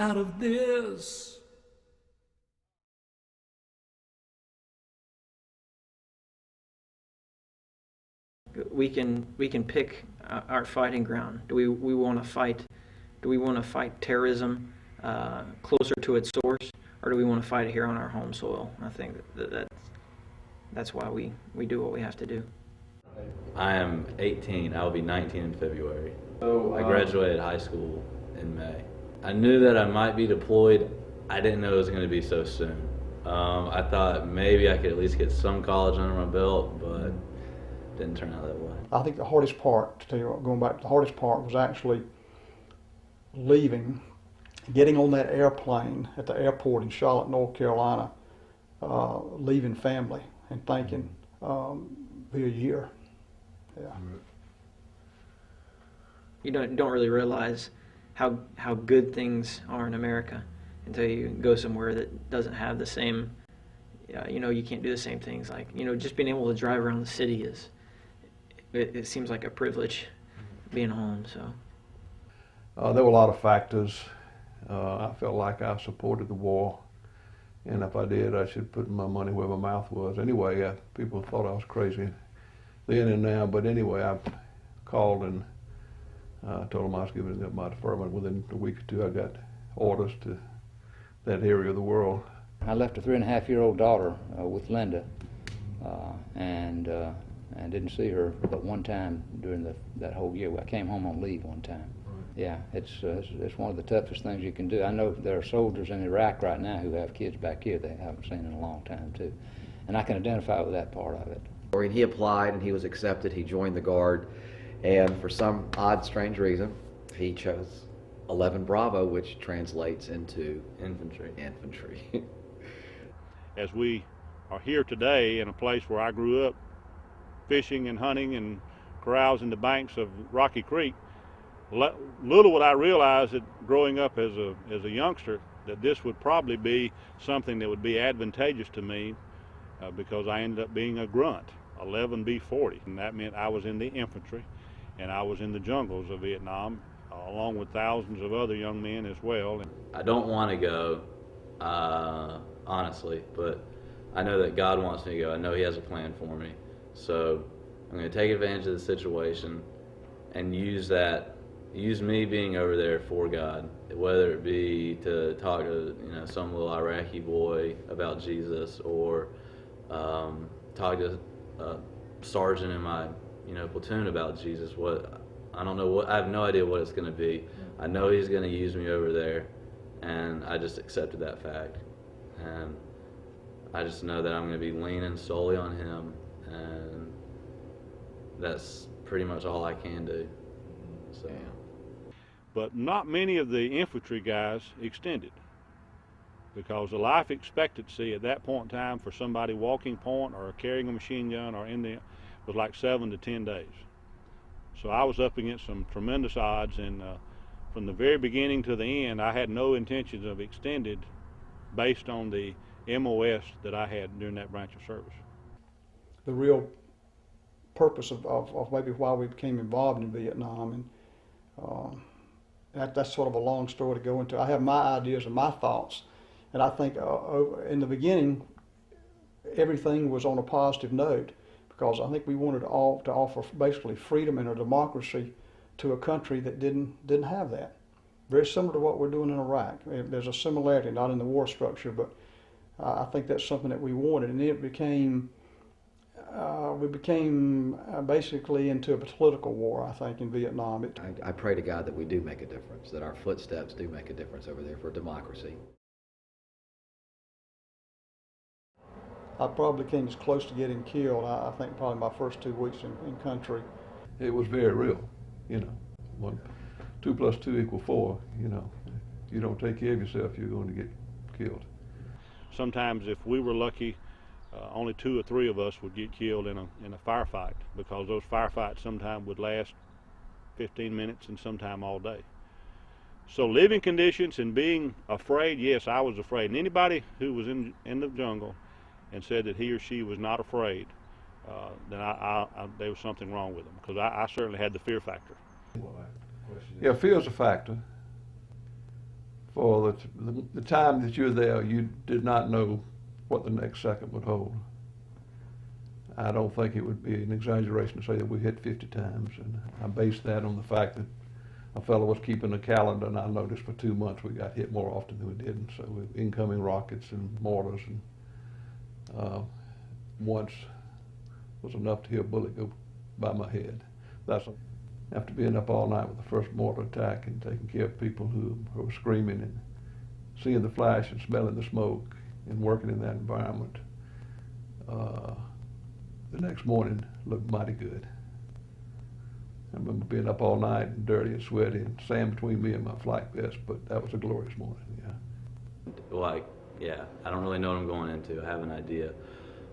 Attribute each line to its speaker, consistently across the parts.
Speaker 1: out of this.
Speaker 2: We can pick our fighting ground. Do we want to fight? Do we want to fight terrorism closer to its source, or do we want to fight it here on our home soil? I think that's why we do what we have to do.
Speaker 3: I am 18. I will be 19 in February. I graduated high school in May. I knew that I might be deployed. I didn't know it was going to be so soon. I thought maybe I could at least get some college under my belt, but it didn't turn out that way.
Speaker 4: I think the hardest part, to tell you what, going back, the hardest part was actually leaving, getting on that airplane at the airport in Charlotte, North Carolina, leaving family and thinking, be a year. Yeah.
Speaker 2: You don't really realize how good things are in America until you go somewhere that doesn't have the same, you can't do the same things. Like, just being able to drive around the city it seems like a privilege being home. So
Speaker 5: there were a lot of factors. I felt like I supported the war, and if I did, I should put my money where my mouth was. Anyway, people thought I was crazy then and now, but anyway, I called and told them I was giving up my deferment. Within a week or two, I got orders to that area of the world.
Speaker 6: I left a 3.5-year-old daughter with Linda, and didn't see her but one time during that whole year. I came home on leave one time. Yeah, it's one of the toughest things you can do. I know there are soldiers in Iraq right now who have kids back here they haven't seen in a long time too, and I can identify with that part of it.
Speaker 7: And he applied and he was accepted. He joined the Guard, and for some odd, strange reason, he chose 11 Bravo, which translates into
Speaker 3: Infantry.
Speaker 8: As we are here today in a place where I grew up fishing and hunting and carousing the banks of Rocky Creek, little would I realize that growing up as a youngster that this would probably be something that would be advantageous to me because I ended up being a grunt, 11B40, and that meant I was in the infantry and I was in the jungles of Vietnam along with thousands of other young men as well.
Speaker 3: I don't want to go, honestly, but I know that God wants me to go. I know He has a plan for me. So I'm going to take advantage of the situation and use me being over there for God, whether it be to talk to some little Iraqi boy about Jesus, or talk to a sergeant in my platoon about Jesus. I have no idea what it's going to be. I know He's going to use me over there, and I just accepted that fact. And I just know that I'm going to be leaning solely on Him, and that's pretty much all I can do. So.
Speaker 8: But not many of the infantry guys extended, because the life expectancy at that point in time for somebody walking point or carrying a machine gun or was like 7 to 10 days. So I was up against some tremendous odds, and from the very beginning to the end, I had no intentions of extended based on the MOS that I had during that branch of service.
Speaker 4: The real purpose of maybe why we became involved in Vietnam, and that's sort of a long story to go into. I have my ideas and my thoughts, and I think in the beginning everything was on a positive note, because I think we wanted to offer basically freedom and a democracy to a country that didn't have that. Very similar to what we're doing in Iraq. There's a similarity, not in the war structure, but I think that's something that we wanted, and it became we became basically into a political war, I think, in Vietnam.
Speaker 7: I pray to God that we do make a difference, that our footsteps do make a difference over there for democracy.
Speaker 4: I probably came as close to getting killed, I think, probably my first 2 weeks in country.
Speaker 5: It was very real, 2 plus 2 equal 4, If you don't take care of yourself, you're going to get killed.
Speaker 8: Sometimes if we were lucky, only 2 or 3 of us would get killed in a firefight, because those firefights sometimes would last 15 minutes and sometime all day. So living conditions and being afraid, yes, I was afraid. And anybody who was in the jungle and said that he or she was not afraid, then there was something wrong with them, because I certainly had the fear factor.
Speaker 5: Yeah, fear is a factor. for the time that you're there, you did not know what the next second would hold. I don't think it would be an exaggeration to say that we hit 50 times, and I base that on the fact that a fellow was keeping a calendar, and I noticed for 2 months we got hit more often than we didn't. So with incoming rockets and mortars, and once was enough to hear a bullet go by my head. That's after being up all night with the first mortar attack and taking care of people who were screaming and seeing the flash and smelling the smoke and working in that environment. The next morning looked mighty good. I remember being up all night and dirty and sweaty and sand between me and my flight vest, but that was a glorious morning, yeah.
Speaker 3: Like, yeah, I don't really know what I'm going into. I have an idea.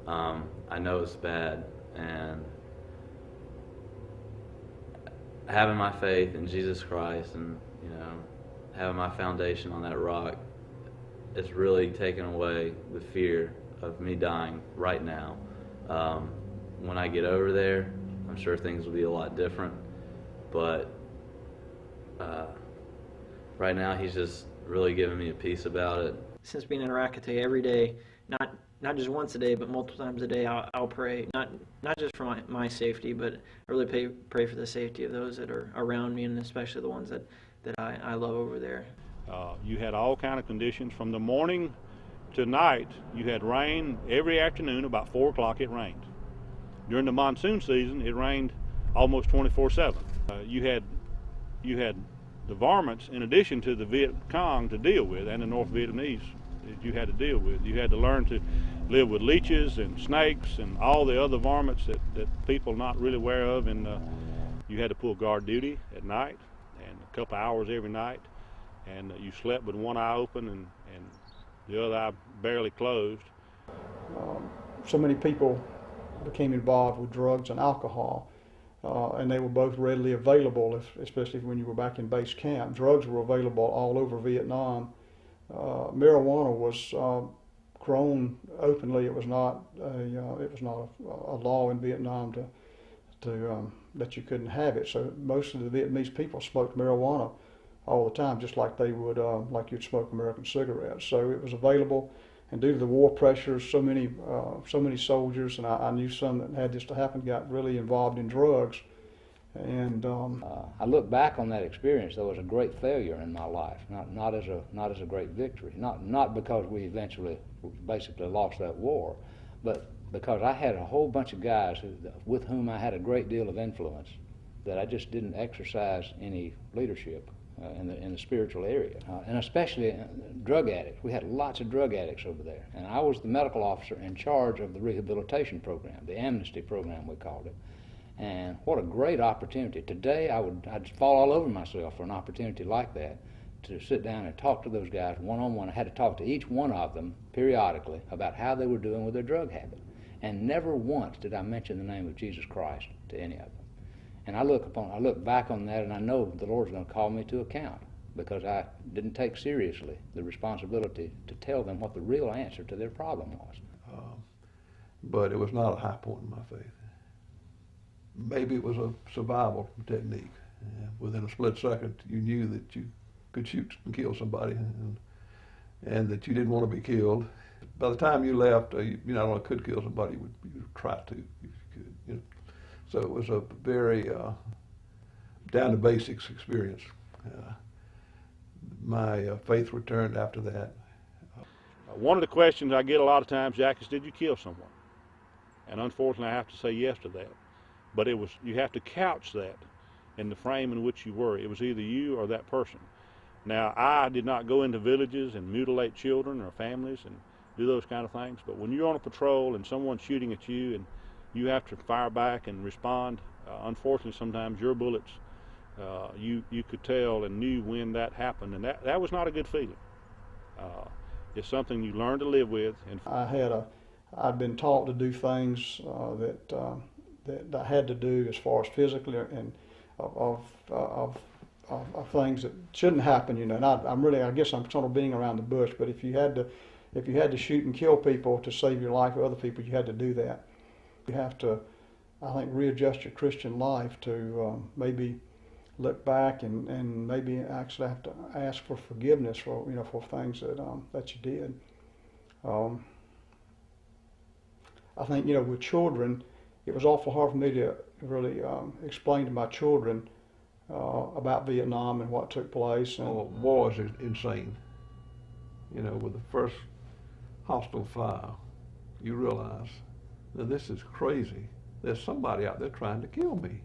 Speaker 3: I know it's bad, and having my faith in Jesus Christ and, you know, having my foundation on that rock, it's really taken away the fear of me dying right now. When I get over there, I'm sure things will be a lot different, but right now he's just really giving me a peace about it.
Speaker 2: Since being in Rakate every day, not just once a day, but multiple times a day, I'll pray, not just for my safety, but I really pray for the safety of those that are around me, and especially the ones that I love over there.
Speaker 8: You had all kind of conditions from the morning to night. You had rain every afternoon. About 4 o'clock it rained. During the monsoon season, it rained almost 24/7. You had the varmints in addition to the Viet Cong to deal with, and the North Vietnamese that you had to deal with. You had to learn to live with leeches and snakes and all the other varmints that people not really aware of. And you had to pull guard duty at night, and a couple hours every night. And you slept with one eye open and the other eye barely closed.
Speaker 4: So many people became involved with drugs and alcohol, and they were both readily available, especially when you were back in base camp. Drugs were available all over Vietnam. Marijuana was grown openly. It was not a law in Vietnam that you couldn't have it. So most of the Vietnamese people smoked marijuana all the time, just like they would like you'd smoke American cigarettes. So it was available, and due to the war pressures, so many soldiers, and I knew some that had this to happen, got really involved in drugs. And
Speaker 6: I look back on that experience though as a great failure in my life, not as a great victory. Not because we eventually basically lost that war, but because I had a whole bunch of guys with whom I had a great deal of influence that I just didn't exercise any leadership in the spiritual area, and especially drug addicts. We had lots of drug addicts over there, and I was the medical officer in charge of the rehabilitation program, the amnesty program we called it. And what a great opportunity. Today I'd fall all over myself for an opportunity like that, to sit down and talk to those guys one-on-one. I had to talk to each one of them periodically about how they were doing with their drug habit. And never once did I mention the name of Jesus Christ to any of them. And I look back on that, and I know the Lord's going to call me to account, because I didn't take seriously the responsibility to tell them what the real answer to their problem was.
Speaker 5: But it was not a high point in my faith. Maybe it was a survival technique. Within a split second, you knew that you could shoot and kill somebody, and that you didn't want to be killed. By the time you left, you not only could kill somebody, you would try to, if you could. You know. So it was a very down to basics experience. My faith returned after that.
Speaker 8: One of the questions I get a lot of times, Jack, is did you kill someone? And unfortunately, I have to say yes to that. But you have to couch that in the frame in which you were. It was either you or that person. Now, I did not go into villages and mutilate children or families and do those kind of things. But when you're on a patrol and someone's shooting at you and you have to fire back and respond, unfortunately, sometimes your bullets, you could tell and knew when that happened. And that was not a good feeling. It's something you learn to live with. And
Speaker 4: I'd been taught to do things that I had to do as far as physically and of things that shouldn't happen, you know. And I guess I'm sort of being around the bush, but if you had to shoot and kill people to save your life or other people, you had to do that. You have to, I think, readjust your Christian life to maybe look back and maybe actually have to ask for forgiveness for for things that you did. I think with children, it was awful hard for me to really explain to my children about Vietnam and what took place. And
Speaker 5: War is insane. With the first hostile fire, you realize that this is crazy. There's somebody out there trying to kill me.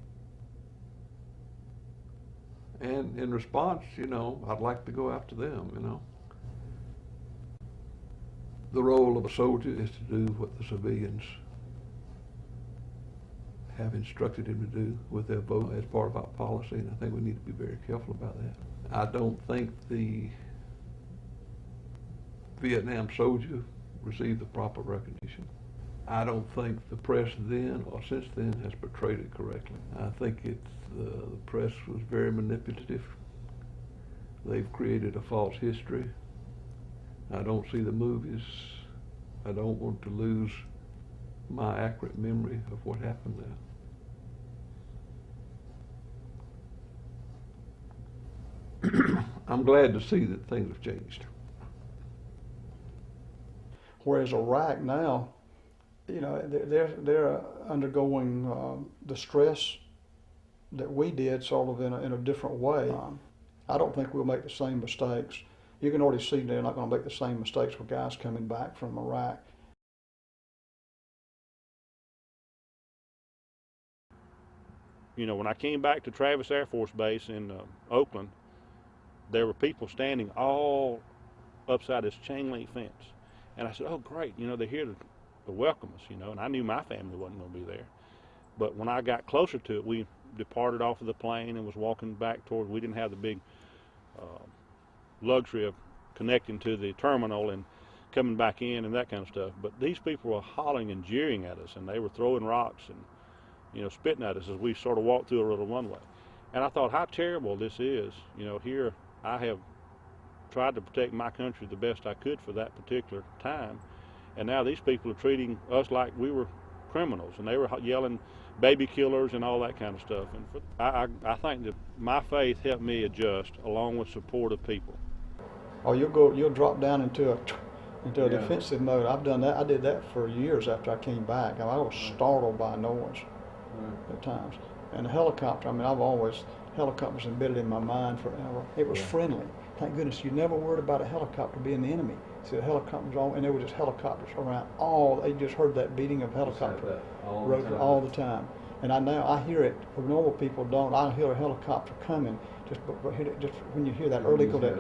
Speaker 5: And in response, I'd like to go after them, The role of a soldier is to do what the civilians have instructed him to do with their vote as part of our policy, and I think we need to be very careful about that. I don't think the Vietnam soldier received the proper recognition. I don't think the press then or since then has portrayed it correctly. I think the press was very manipulative. They've created a false history. I don't see the movies. I don't want to lose my accurate memory of what happened there. I'm glad to see that things have changed.
Speaker 4: Whereas Iraq now, they're undergoing the stress that we did sort of in a different way. I don't think we'll make the same mistakes. You can already see they're not going to make the same mistakes with guys coming back from Iraq.
Speaker 8: When I came back to Travis Air Force Base in Oakland, there were people standing all upside this chain link fence. And I said, oh, great, they're here to welcome us, and I knew my family wasn't going to be there. But when I got closer to it, we departed off of the plane and was walking back toward, we didn't have the big luxury of connecting to the terminal and coming back in and that kind of stuff. But these people were hollering and jeering at us, and they were throwing rocks and, spitting at us as we sort of walked through a little runway. And I thought, how terrible this is. Here I have tried to protect my country the best I could for that particular time, and now these people are treating us like we were criminals, and they were yelling baby killers and all that kind of stuff. And I think that my faith helped me adjust, along with supportive people.
Speaker 4: Oh, you'll drop down into a defensive mode. I've done that. I did that for years after I came back. I was startled by noise at times. And the helicopter, helicopters embedded in my mind forever. It was friendly. Thank goodness you never worried about a helicopter being the enemy. See, the helicopters and there were just helicopters around they just heard that beating of helicopter all the time. And I hear it, where normal people don't. I hear a helicopter coming, just when you hear that early go that.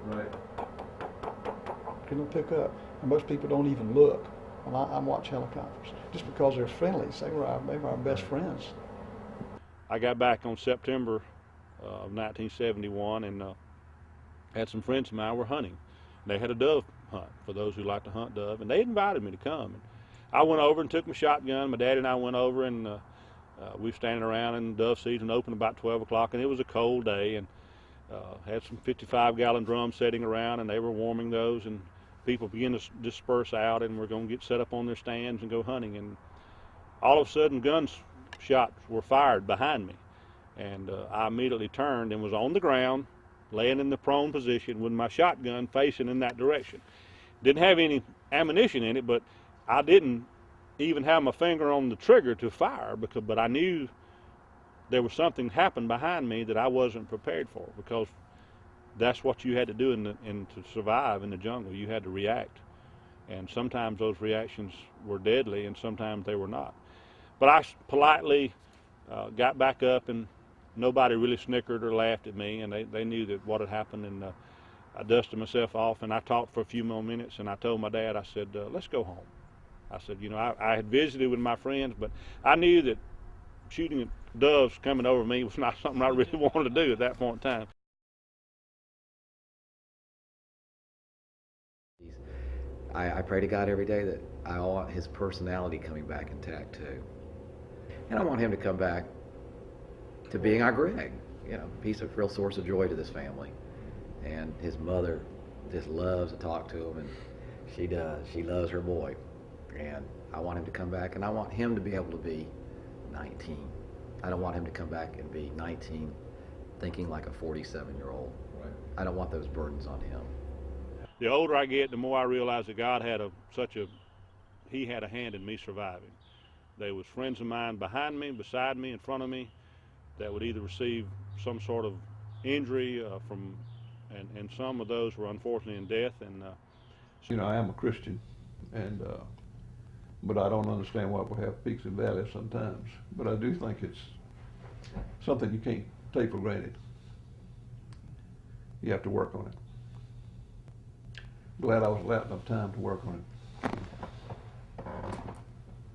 Speaker 5: Right.
Speaker 4: It'll pick up, and most people don't even look when I watch helicopters, just because they're friendly. They were our best friends.
Speaker 8: I got back on September of 1971, and had some friends of mine were hunting. They had a dove hunt for those who like to hunt dove, and they invited me to come. And I went over and took my shotgun. My dad and I went over, and we were standing around, and dove season opened about 12 o'clock, and it was a cold day, and had some 55-gallon drums sitting around, and they were warming those, and people began to disperse out, and we're going to get set up on their stands and go hunting. And all of a sudden, gunshots were fired behind me, and I immediately turned and was on the ground, laying in the prone position with my shotgun facing in that direction. Didn't have any ammunition in it, but I didn't even have my finger on the trigger to fire, but I knew there was something happened behind me that I wasn't prepared for, because that's what you had to do to survive in the jungle. You had to react, and sometimes those reactions were deadly, and sometimes they were not. But I politely got back up, and nobody really snickered or laughed at me, and they knew that what had happened, and I dusted myself off, and I talked for a few more minutes, and I told my dad, I said, let's go home. I said, I had visited with my friends, but I knew that shooting at doves coming over me was not something I really wanted to do at that point in time.
Speaker 7: I pray to God every day that I want his personality coming back intact too. And I want him to come back to being our Greg. He's a real source of joy to this family. And his mother just loves to talk to him, and she does. She loves her boy. And I want him to come back, and I want him to be able to be 19 I don't want him to come back and be 19 thinking like a 47-year-old.
Speaker 5: Right.
Speaker 7: I don't want those burdens on him.
Speaker 8: The older I get, the more I realize that God had He had a hand in me surviving. There was friends of mine behind me, beside me, in front of me, that would either receive some sort of injury and some of those were unfortunately in death. And
Speaker 5: You know, I am a Christian, and but I don't understand why we have peaks and valleys sometimes. But I do think it's something you can't take for granted. You have to work on it. Glad I was allowed enough time to work on it.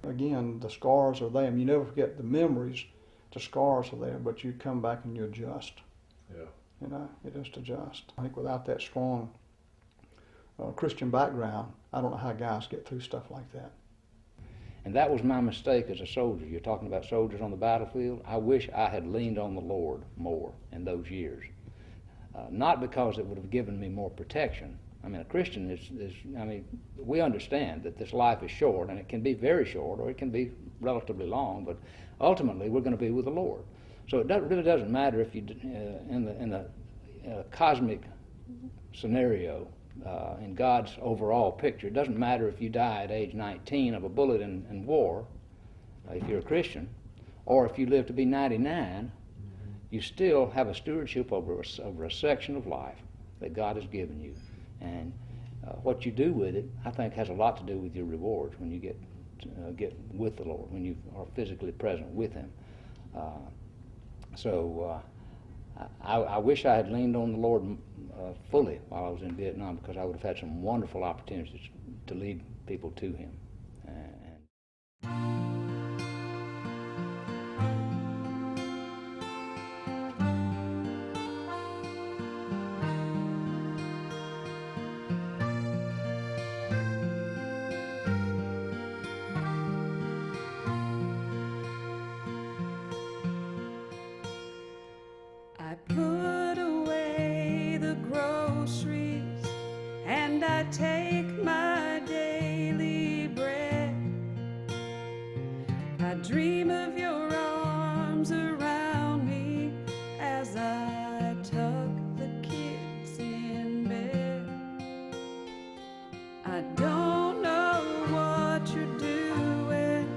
Speaker 4: Again, the scars are there. You never forget the memories. The scars are there, but you come back and you adjust.
Speaker 5: Yeah.
Speaker 4: You know, you just adjust. I think without that strong Christian background, I don't know how guys get through stuff like that.
Speaker 6: And that was my mistake as a soldier. You're talking about soldiers on the battlefield. I wish I had leaned on the Lord more in those years. Not because it would have given me more protection. I mean, a Christian we understand that this life is short, and it can be very short, or it can be relatively long, but ultimately we're going to be with the Lord. So it really doesn't matter if you, in the cosmic scenario, in God's overall picture, it doesn't matter if you die at age 19 of a bullet in war, if you're a Christian, or if you live to be 99, you still have a stewardship over a section of life that God has given you. And what you do with it, I think, has a lot to do with your rewards when you get with the Lord, when you are physically present with Him. I wish I had leaned on the Lord fully while I was in Vietnam, because I would have had some wonderful opportunities to lead people to Him.
Speaker 1: I put away the groceries and I take my daily bread. I dream of your arms around me as I tuck the kids in bed. I don't know what you're doing,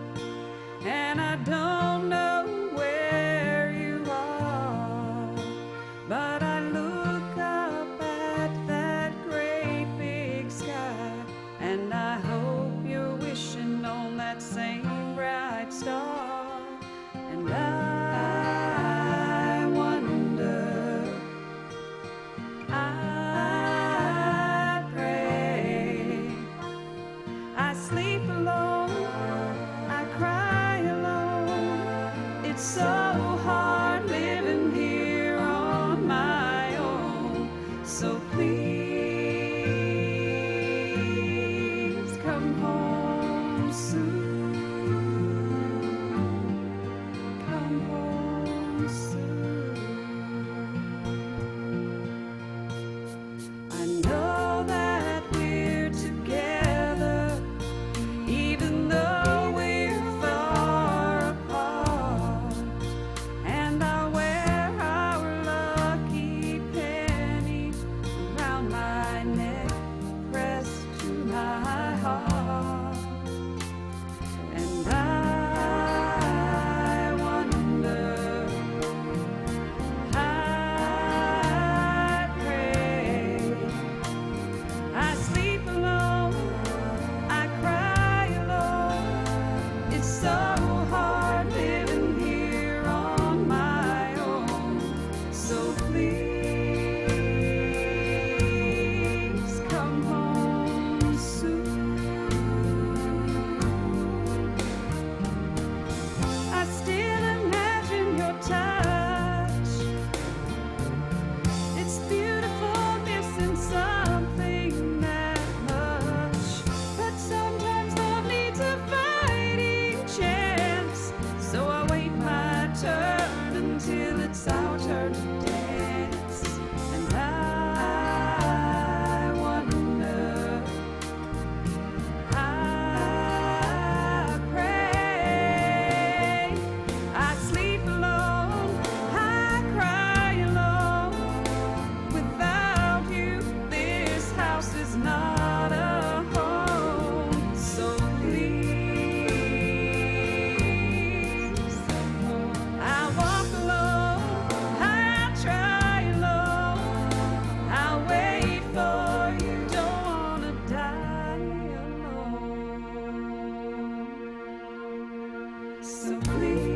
Speaker 1: and I don't know where you are, but I look up at that great big sky, and I hope you're wishing on that same bright star. And I So please